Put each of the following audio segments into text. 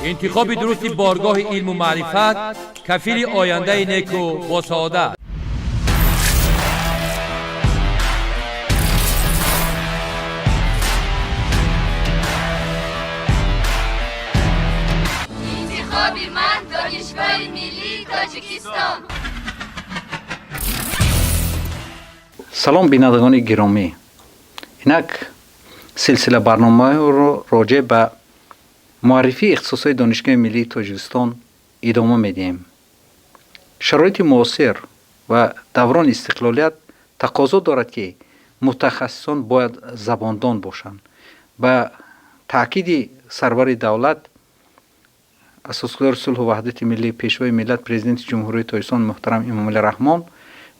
انتخاب درست بارگاه علم و معرفت کفیل آینده نیک و با سعادت. انتخاب من دانشگاه ملی تاجیکستان. سلام بینندگان گرامی، اینک سلسله برنامه رو راجع به معرفی اختصاصی دانشگاه ملی تاجیکستان ادامه میدیم. شرایط معاصر و دوران استقلالیت تقاضا دارد که متخصصان باید زباندان باشند. به تاکید سرور دولت اساسگزار صلح و وحدت ملی پیشوای ملت پرزیدنت جمهوری تاجیکستان محترم امام علی رحمان،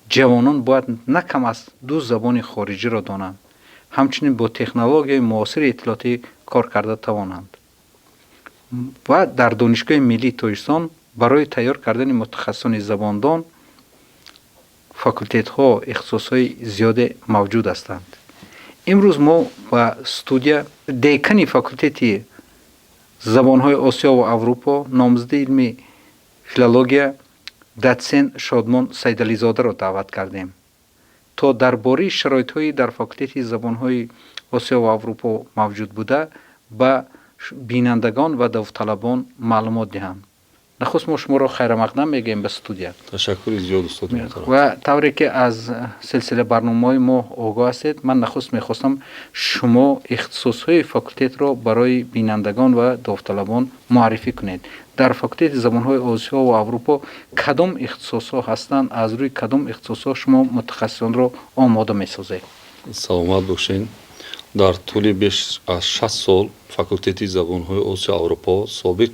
جوانان باید نه کم از 2 زبان خارجی را دانند، همچنین با تکنولوژی معاصر اطلاعاتی کار کرده توانند و در دانشگاه ملی تاجیکستان برای تیار کردن متخصصان زباندان فاکولتیت ها اختصاصی زیاد موجود هستند. امروز ما با استودیو دیکن فاکولتیت زبان های آسیا و اروپا نامزد علم فیلولوژی دوچنت شادمان سیدعلی زاده را دعوت کردیم تا درباره شرایط های در فاکولتیت زبان های آسیا و اروپا موجود بوده به بینندگان و داوطلبان معلومات دهند. نخست ما شما را خیر مقدم میگیم به استودیو. تشکر زیاد استاد محترم. و طوری که از سلسله برنامه‌های ما آگاه هستید، من نخست میخواستم شما اختصاص‌های فاکولتیت را برای بینندگان و داوطلبان معرفی کنید. در فاکولتیت زبان‌های آسیا و اروپا کدام اختصاص‌ها هستند؟ از روی کدام اختصاص‌ها شما متخصصان را آماده می‌سازید؟ سلامت باشین. در طول بیش از 60 سال فاکولتیت زبان‌های آسیا و اروپا سابق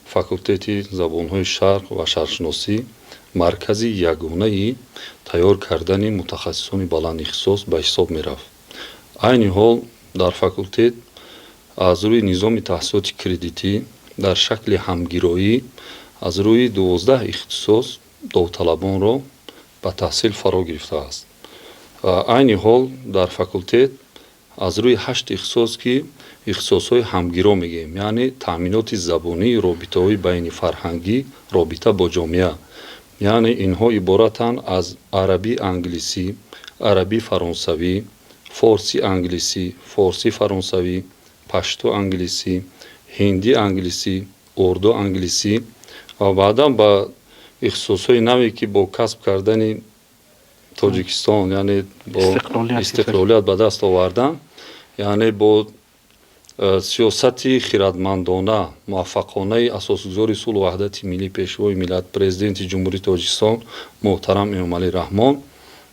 فاکولتیت زبان‌های شرق و شرقشناسی مرکزی یگانه‌ای تیار کردن متخصصان بلند اختصاص به حساب می‌رفت. عین حال در فاکولتیت از روی نظام تحصیلات کردیتی در شکل همگرایی از روی 12 اختصاص داوطلبان را به تحصیل فرا گرفته است. عین حال در فاکولتیت از روی 8 اختصاص که اختصاص‌های همگرا میگیم، یعنی تأمینات زبانی، رابطه‌های بین فرهنگی، رابطه با جامعه، یعنی اینها عبارتند از عربی انگلیسی، عربی فرانسوی، فارسی انگلیسی، فارسی فرانسوی، پشتو انگلیسی، هندی انگلیسی، اردو انگلیسی و بعدا با اختصاص‌های نوعی که با کسب کردن تاجیکستان یعنی با استقلالیت به دست آوردن، یعنی با سیاست خردمندانه موفقانه اساسگزار صلح و وحدت ملی پیشوای ملت پرزیدنت جمهوری تاجیکستان محترم امام علی رحمان،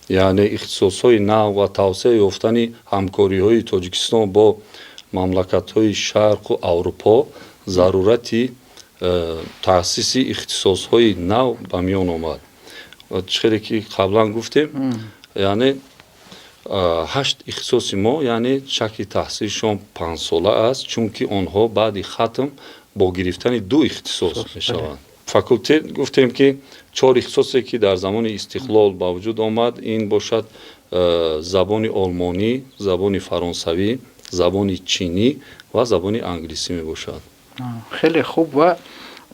یعنی اختصاص‌های نو و توسعه یافتن همکاری‌های تاجیکستان با مملکت‌های شرق و اروپا ضرورت تأسیس اختصاص‌های نو به میان آمد. و چیزی که قبلا گفتیم، یعنی 8 اختصاص ما یعنی شکل تحصیلشان 5 ساله است، چون که آنها بعد ختم با گرفتن 2 اختصاص میشوند. فاکولتیت گفتیم که 4 اختصاصی که در زمان استقلال با وجود آمد، این باشد زبان آلمانی، زبان فرانسوی، زبان چینی و زبان انگلیسی می باشد. خیلی خوب. و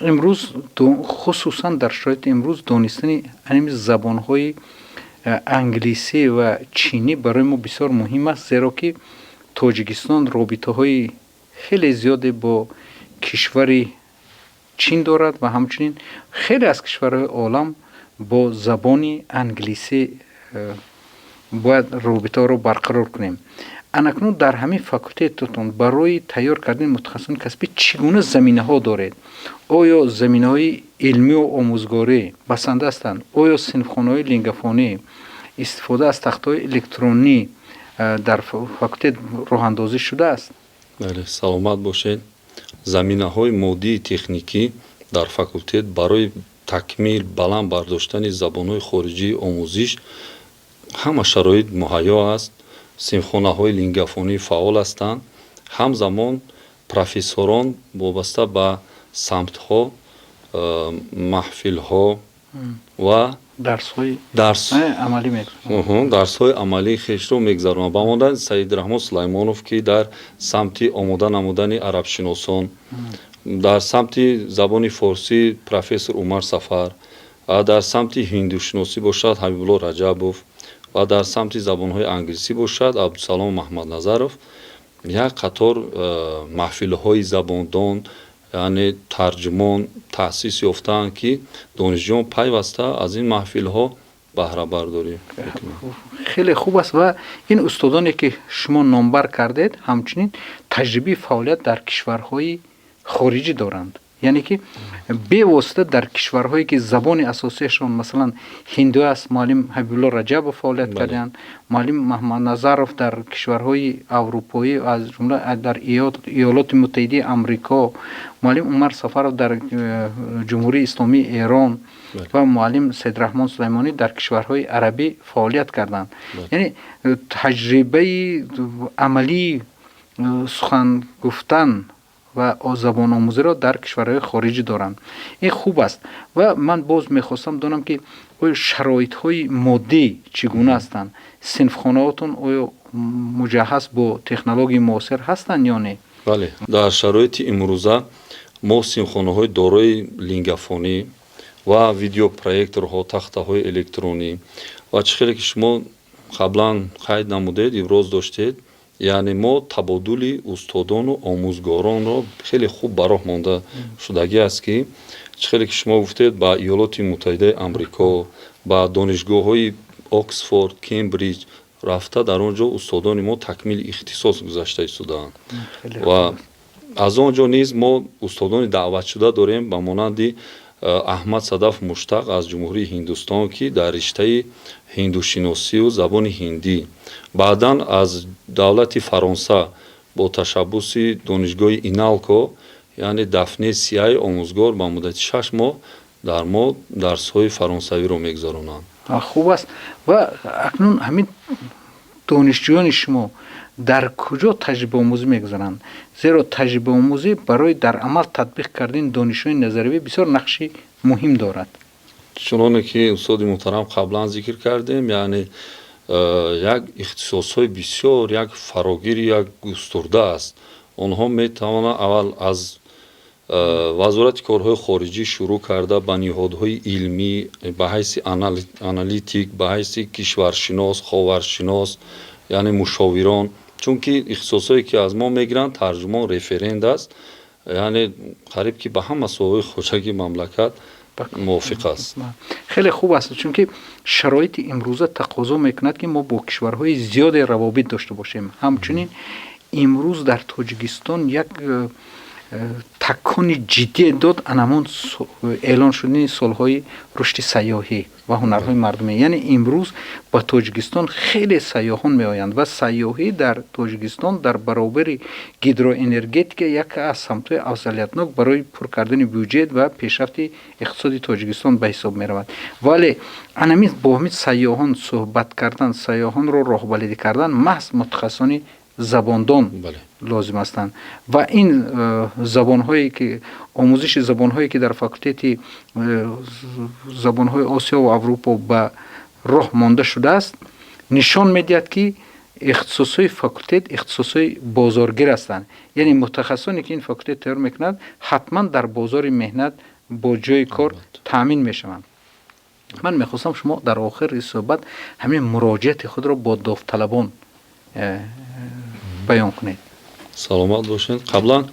امروز خصوصا در شرایط امروز دانستن این زبان‌های انگلیسی و چینی برای ما بسیار مهم است، زیرا که تاجیکستان رابطه‌های خیلی زیادی با کشور چین دارد و همچنین خیلی از کشورهای عالم با زبان انگلیسی باید رابطه را برقرار کنیم. اکنون در همین فاکولتیتتون برای تیار کردن متخصصان کسبی چگونه زمینه‌ها دارید؟ آیا زمینه‌های علمی و آموزگاری بسنده هستند؟ آیا صنفخانه‌های لنگافانی، استفاده از تخت‌های الکترونی در فاکولتیت راه اندازی شده است؟ بله، سلامت باشید. زمینه‌های مادی تکنیکی در فاکولتیت برای تکمیل بلند برداشتن زبان‌های خارجی آموزش همه شرایط مهیا است. صنفخانه‌های لنگافانی فعال هستند. همزمان پروفسوران وابسته به سمت‌ها، محفل‌ها و درس‌های عملی خیش رو می‌گذرانند. با مانند سید رحمان سلیمانوف که در سمت آماده نمودن عرب شناسان дар самти забони форсӣ профессор Умар Сафар, ва дар самти ҳиндушиносӣ бошад Ҳабибулло Раҷабов, ва дар самти забонҳои англисӣ бошад Абдусалом Маҳмадназаров. як қатор маҳфилҳои забондон, яъне тарҷумон таъсис ёфтаанд, ки донишҷӯён пайваста аз ин маҳфилҳо баҳра бардорӣ мекунанд. خیلی خوب است و این استادانی که شما نامبر کردید همچنین تجربه فعالیت در کشورهای خارجی دارند، یعنی که به واسطه در کشورهایی که زبان اساسیشان مثلا هندو است، معلم حبیب الله رجب فعالیت کردند، معلم محمد نظرов در کشورهای اروپایی از جمله در ایالات متحده آمریکا، معلم عمر سفرов در جمهوری اسلامی ایران و معلم سید رحمان سلیمانی در کشورهای عربی فعالیت کردند. یعنی تجربه عملی سخن گفتن و زبان آموزی را در کشورهای خارجی دارند. این خوب است و من باز میخواستم دانم که شرایط های مادی چگونه هستند؟ صنفخانه‌هاتون آیا مجهز با تکنولوژی معاصر هستند یا نه؟ بله، در شرایط امروزه ما صنفخانه‌های دارای لینگافونی و ویدیو پروژکتورها، تخته‌های الکترونی و چیزی که شما قبلا قید نمودید ابراز داشتید، یعنی ما تبادل استادان و آموزگاران را خیلی خوب براه مانده شدگی است که چیزی که شما گفتید با ایالات متحده آمریکا، با دانشگاه‌های اکسفورد، کمبریج رفته، در آنجا استادان ما تکمیل اختصاص گذاشته ایستادند و از آنجا نیز ما استادان دعوت شده داریم به مانند احمد صدف مشتاق از جمهوری هندوستان که در رشته هندوشناسی و زبان هندی، بعدا از دولت فرانسه با تشبث دانشگاه اینالکو یعنی دفنه سیای آموزگار با مدت 6 ماه در ما درس‌های فرانسوی رو میگذرونند. خوب است. و اکنون همین دانشجویان شما در کجا تجربه آموزی میگذارند؟ زیرا تجربه آموزی برای در عمل تطبیق کردن دانش‌های نظریه بسیار نقشی مهم دارد. چنانه که استاد محترم قبلا ذکر کردیم، یعنی یک اختصاص‌های بسیار یک فراگیر، یک گسترده است. آنها میتوانند اول از وزارت کارهای خارجی شروع کرده به نهادهای علمی به حیث آنالیتیک، به حیث کشورشناس، خاورشناس، یعنی مشاوران، چون که اختصاصایی که از ما میگیرند ترجمان رفرند است، یعنی قریب که به همه مسائل خوشگی مملکت موافق است. خیلی خوب است، چون که شرایط امروزه تقاضا میکند که ما با کشورهای زیاد روابط داشته باشیم. همچنین امروز در تاجیکستان یک تکان جدی داد انمان اعلان شدن سالهای رشد سیاحی و هنرهای مردمی. یعنی امروز با تاجیکستان خیلی سیاحان می آیند و سیاحی در تاجیکستان در برابر هیدروانرژتیک یک از سمت‌های اولویتناک برای پر کردن بودجه و پیشرفت اقتصادی تاجیکستان به حساب می رود. ولی انمی با همین سیاحان صحبت کردن، سیاحان رو راهبردی کردن محض متخصصان زباندان لازم هستند و این زبان‌هایی که آموزش زبان‌هایی که در فاکولته زبان‌های آسیا و اروپا به راه مانده شده است نشان می‌دهد که اختصاص‌های فاکولته اختصاص‌های بازارگیر هستند. یعنی متخصصانی که این فاکولته تیار می‌کنند حتما در بازار مهنت با جای کار تامین می‌شوند. من می‌خواستم شما در آخر صحبت همین مراجعت خود را با داوطلبان بیان کنید. سلامت باشین. قبلا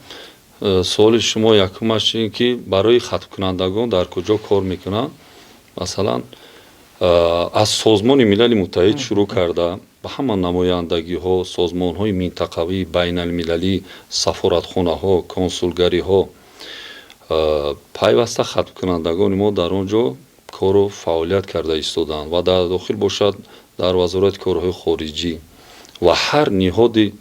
سوال شما یکمش این که برای ختم کنندگان در کجا کار میکنند؟ مثلا از سازمان ملل متحد شروع کرده به همه نمایندگی ها، سازمان های منطقوی، بین المللی، سفارتخانه ها، کنسولگری ها، پیوسته ختم کنندگان ما در آنجا کار و فعالیت کرده ایستادند و در داخل باشد در وزارت کارهای خارجی و هر نهادی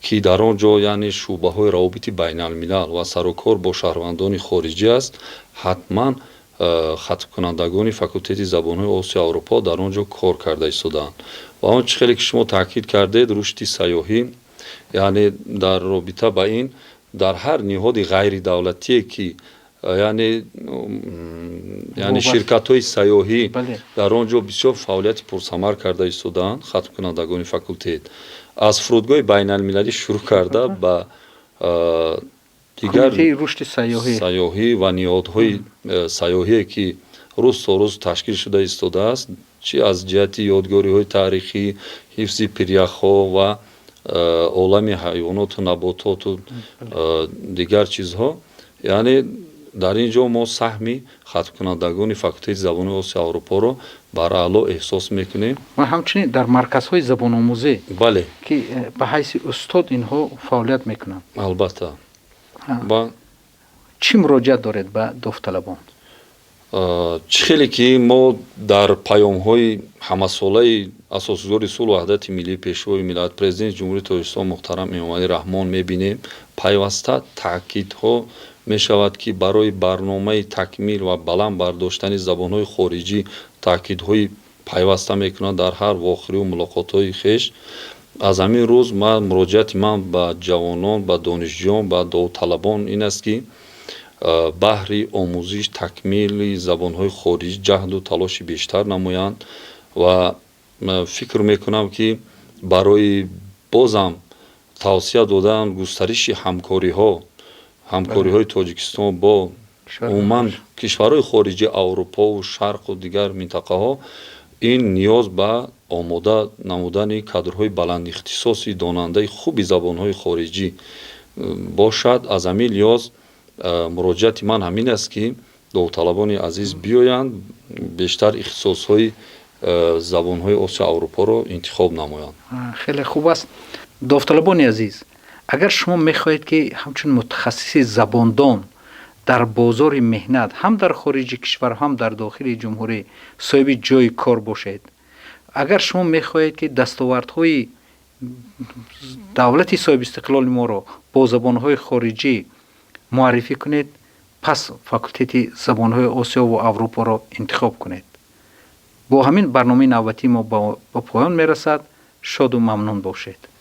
که در آنجا یعنی شعبه های روابط بین الملل و سر و کار با شهروندان خارجی است، حتما ختم کنندگان فاکولته زبان های آسیا و اروپا در آنجا کار کرده ایستادند. و آن چیزی که شما تاکید کردید رشد سیاحی، یعنی در رابطه با این در هر نهاد غیر دولتی که یعنی شرکت های سیاحی در آنجا بسیار فعالیت پرثمر کرده ایستادند. ختم کنندگان فاکولته از فرودگاه بین المللی شروع کرده به дигар کمیته رشد سیاحی сайёҳӣ ва ниҳодҳои сайёҳие ки рӯз то рӯз ташкил шуда истодааст, чӣ аз ҷиҳати ёдгориҳои таърихӣ, ҳифзи пиряхҳо ва олами ҳайвоноту набототу дигар чизҳо. яъне дар ин ҷо мо саҳми хатмкунандагони факултети забонҳои осиёи аврупоро бар аъло эҳсос мекунем. و همچنین در مرکزهای زبان آموزی бале که به حیث استاد اینها فعالیت میکنند. албатта ва چی مراجعت دارید به داوطلبان؟ чӣ хеле ки мо дар паёмҳои ҳамасолаи асосгузори сулҳу ваҳдати миллии пешвои миллат президенти ҷумҳурии тоҷикистон муҳтарам эмомалӣ раҳмон мебинем, пайваста таъкидҳо мешавад ки барои барномаи такмил ва баланд бардоштани забонҳои хориҷӣ таъкидҳои пайваста мекунад дар ҳар вохӯрию мулоқотҳои хеш. аз ҳамин рӯз муроҷиати ман ба ҷавонон, ба донишҷӯён, ба довталабон ин аст ки баҳри омӯзиш такмили забонҳои хориҷӣ ҷаҳду талоши бештар намоянд ва фикр мекунам ки барои бозам тавсия додан густариши ҳамкориҳои тоҷикистон бо умуман кишварҳои хориҷи аврупову шарқу дигар минтақаҳо ин ниёз ба омода намудани кадрҳои баландихтисоси донандаи хуби забонҳои хориҷӣ бошад. аз ҳамин лиҳоз муроҷиати ман ҳамин аст ки довталабони азиз биёянд бештар ихтисосҳои забонҳои осиёи аврупоро интихоб намоянд. خیلی خوب است. داوطلبان عزیز، اگر شما میخواهید که همچون متخصص زباندان در بازار مهنت هم در خارج کشور هم در داخل جمهوری صاحب جای کار باشید، اگر شما میخواهید که دستاوردهای دولت صاحب استقلال ما را با زبانهای خارجی معرفی کنید، پس فاکولته زبانهای آسیا و اروپا را انتخاب کنید. با همین برنامه نوبتی ما به پایان میرسد. شاد و ممنون باشید.